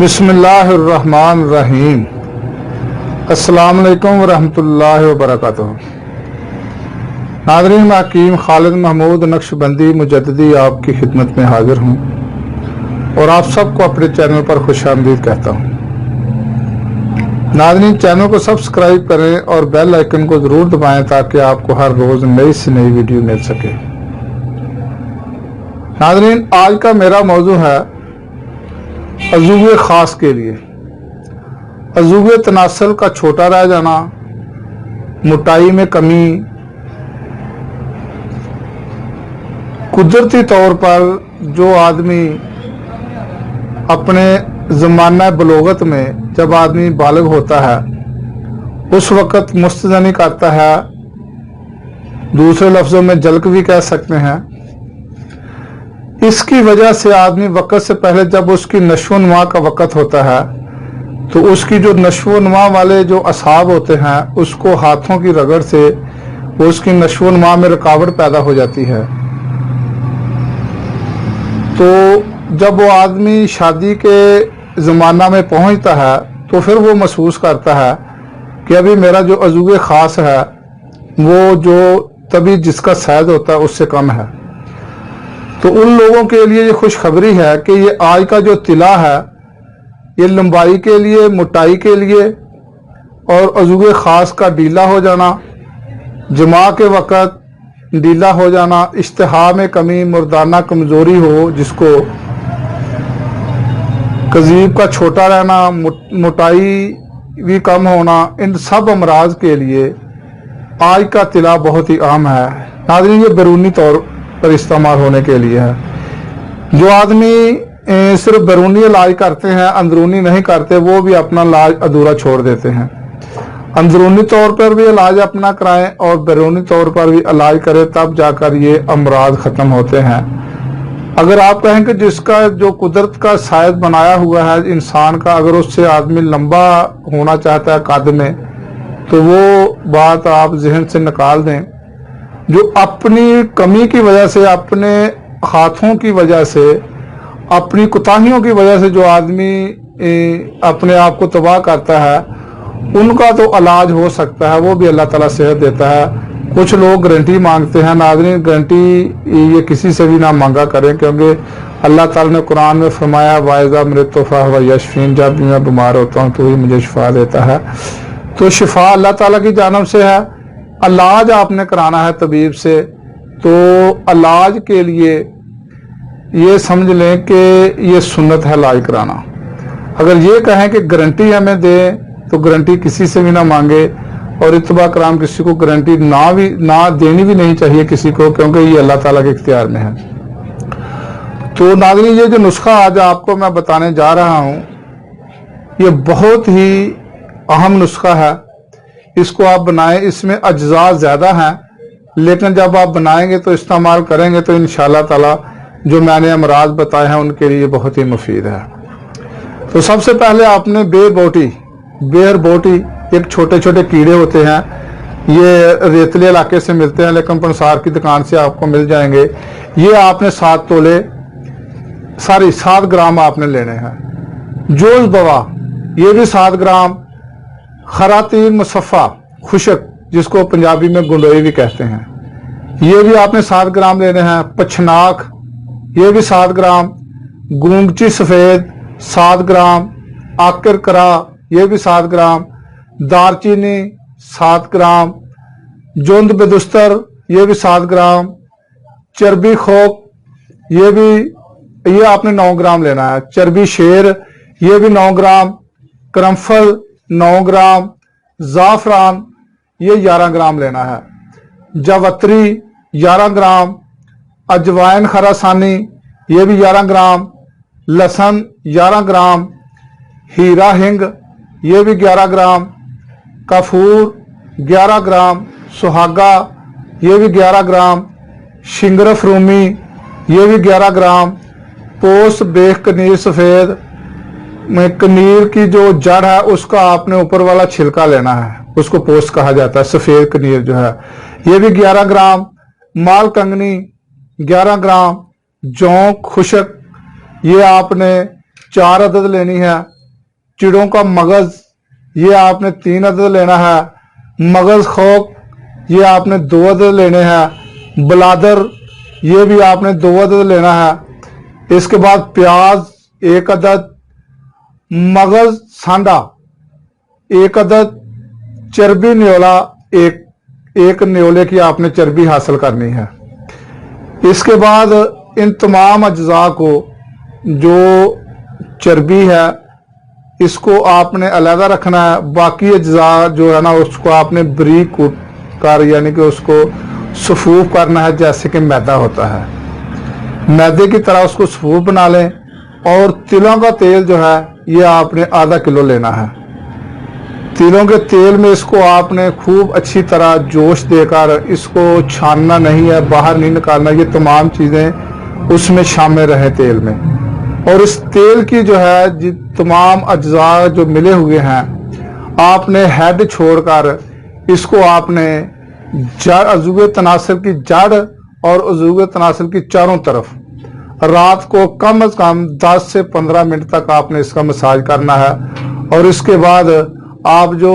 बिस्मिल्लाहिर्रहमानिर्रहीम। अस्सलाम वालेकुम वरहमतुल्लाहि वबरकातुहू। नाज़रीन, मैं हकीम खालिद महमूद नक्शबंदी मुजद्दिदी आपकी खिदमत में हाजिर हूँ और आप सबको अपने चैनल पर खुशामदीद कहता हूँ। नाज़रीन, चैनल को सब्सक्राइब करें और बेल आइकन को ज़रूर दबाएं ताकि आपको हर रोज़ नई से नई वीडियो मिल सके। नाज़रीन, आज का मेरा मौजू है अज़ूवे ख़ास के लिए। अज़ूवे तनासल का छोटा रह जाना, मोटाई में कमी, कुदरती तौर पर जो आदमी अपने ज़माना बलोगत में जब आदमी बालिग होता है उस वक़्त मुस्तज़नी करता है, दूसरे लफ्ज़ों में जल्क भी कह सकते हैं। इसकी वजह से आदमी वक़्त से पहले जब उसकी नशो-नुमा का वक़्त होता है तो उसकी जो नशो-नुमा वाले जो असाब होते हैं उसको हाथों की रगड़ से उसकी नशो-नुमा में रुकावट पैदा हो जाती है। तो जब वो आदमी शादी के ज़माना में पहुंचता है तो फिर वो महसूस करता है कि अभी मेरा जो अज़ूवे ख़ास है वो जो तभी जिसका सैज़ होता है उससे कम है। तो उन लोगों के लिए ये खुशखबरी है कि ये आज का जो तिला है ये लंबाई के लिए, मोटाई के लिए और अज़ूवे ख़ास का ढीला हो जाना, जमा के वक़्त ढीला हो जाना, इश्तिहा में कमी, मुर्दाना कमज़ोरी हो जिसको, कज़ीब का छोटा रहना, मोटाई भी कम होना, इन सब अमराज के लिए आज का तिला बहुत ही आम है। नाज़रीन, ये बैरूनी तौर पर इस्तेमाल होने के लिए है। जो आदमी सिर्फ बैरूनी इलाज करते हैं, अंदरूनी नहीं करते, वो भी अपना इलाज अधूरा छोड़ देते हैं। अंदरूनी तौर पर भी इलाज अपना कराएं और बैरूनी तौर पर भी इलाज करें, तब जाकर ये अमराज ख़त्म होते हैं। अगर आप कहें कि जिसका जो कुदरत का साइज बनाया हुआ है इंसान का, अगर उससे आदमी लंबा होना चाहता है कद में, तो वो बात आप जहन से निकाल दें। जो अपनी कमी की वजह से, अपने हाथों की वजह से, अपनी कोताहियों की वजह से जो आदमी अपने आप को तबाह करता है उनका तो इलाज हो सकता है, वो भी अल्लाह ताला सेहत देता है। कुछ लोग गारंटी मांगते हैं। नाज़रीन, गारंटी ये किसी से भी ना मांगा करें, क्योंकि अल्लाह ताला ने कुरान में फरमाया वाइज़ा मृतुफ़ा व यशफीन, जब भी मैं बीमार होता हूँ तो ही मुझे शिफा देता है। तो शिफा अल्लाह ताला की जानिब से है। इलाज आपने कराना है तबीब से, तो इलाज के लिए ये समझ लें कि ये सुन्नत है इलाज कराना। अगर ये कहें कि गारंटी हमें दें तो गारंटी किसी से भी ना मांगे, और इत्तबा कराम किसी को गारंटी ना देनी भी नहीं चाहिए किसी को, क्योंकि ये अल्लाह ताला के इख्तियार में है। तो नाज़रीन, ये जो नुस्खा आज आपको मैं बताने जा रहा हूँ ये बहुत ही अहम नुस्खा है। इसको आप बनाएं, इसमें अज्जा ज़्यादा हैं, लेकिन जब आप बनाएंगे तो इस्तेमाल करेंगे तो इंशाअल्लाह ताला जो मैंने अमराज बताए हैं उनके लिए बहुत ही मुफीद है। तो सबसे पहले आपने बेर बोटी, एक छोटे छोटे कीड़े होते हैं, ये रेतले इलाके से मिलते हैं लेकिन पंसार की दुकान से आपको मिल जाएंगे। ये आपने 7 ग्राम आपने लेने हैं। जोज दवा ये भी 7 ग्राम। खरातीन मुसफ़ा खुशक, जिसको पंजाबी में गुंडोई भी कहते हैं, ये भी आपने 7 ग्राम लेने हैं। पछनाक ये भी 7 ग्राम। गूंगची सफ़ेद 7 ग्राम। आकर करा ये भी 7 ग्राम। दारचीनी 7 ग्राम। जोंद बेदुस्तर ये भी 7 ग्राम। चर्बी खोक ये आपने 9 ग्राम लेना है। चर्बी शेर ये भी 9 ग्राम। करमफल 9 ग्राम। ज़ाफ़रान ये 11 ग्राम लेना है। जावत्री 11 ग्राम। अजवाइन खरासानी ये भी 11 ग्राम। लहसुन 11 ग्राम। हीरा हिंग ये भी 11 ग्राम। कफूर 11 ग्राम। सुहागा ये भी 11 ग्राम। शिंगरफ रूमी ये भी 11 ग्राम। पोस बेख कनीर सफ़ेद में कनीर की जो जड़ है उसका आपने ऊपर वाला छिलका लेना है, उसको पोस्ट कहा जाता है। सफेद कनीर जो है ये भी 11 ग्राम। माल कंगनी 11 ग्राम। जौं खुशक ये आपने 4 अदद लेनी है। चिड़ों का मगज ये आपने 3 अदद लेना है। मगज खोक ये आपने 2 अदद लेने हैं। बलादर ये भी आपने 2 अदद लेना है। इसके बाद प्याज 1 अदद, मगज सांडा 1 अदद, चर्बी न्योला एक न्योले की आपने चर्बी हासिल करनी है। इसके बाद इन तमाम अज्जा को, जो चर्बी है इसको आपने अलग रखना है। बाकी अज्जा जो है ना उसको आपने बरीक कूट कर यानी कि उसको सफूफ करना है, जैसे कि मैदा होता है। मैदे की तरह उसको सफूफ बना लें। और तिलों का तेल जो है ये आपने आधा किलो लेना है। तिलों के तेल में इसको आपने खूब अच्छी तरह जोश देकर इसको छानना नहीं है, बाहर नहीं निकालना। ये तमाम चीज़ें उसमें शामिल रहे तेल में। और इस तेल की जो है तमाम अज्जा जो मिले हुए हैं, आपने हेड छोड़कर इसको आपने जड़, अज़ूबे तनासर की जड़ और अज़ूबे तनासर की चारों तरफ रात को कम से कम 10 से 15 मिनट तक आपने इसका मसाज करना है। और इसके बाद आप जो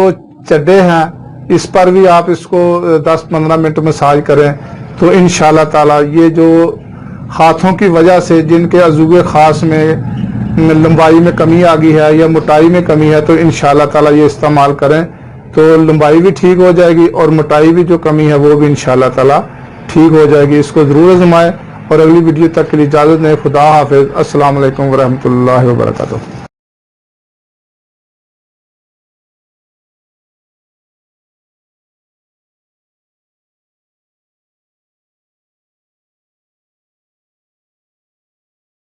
चड्डे हैं इस पर भी आप इसको 10-15 मिनट मसाज करें, तो इंशाल्लाह ताला ये जो हाथों की वजह से जिनके अज़ूबे खास में लंबाई में कमी आ गई है या मोटाई में कमी है, तो इंशाल्लाह ताला ये इस्तेमाल करें तो लंबाई भी ठीक हो जाएगी और मोटाई भी जो कमी है वो भी इंशाल्लाह ताला ठीक हो जाएगी। इसको ज़रूर आज़माएं और अगली वीडियो तक के लिए इजाज़त दें। खुदा हाफिज़। अस्सलाम वालेकुम व रहमतुल्लाहि व बरकातुहू।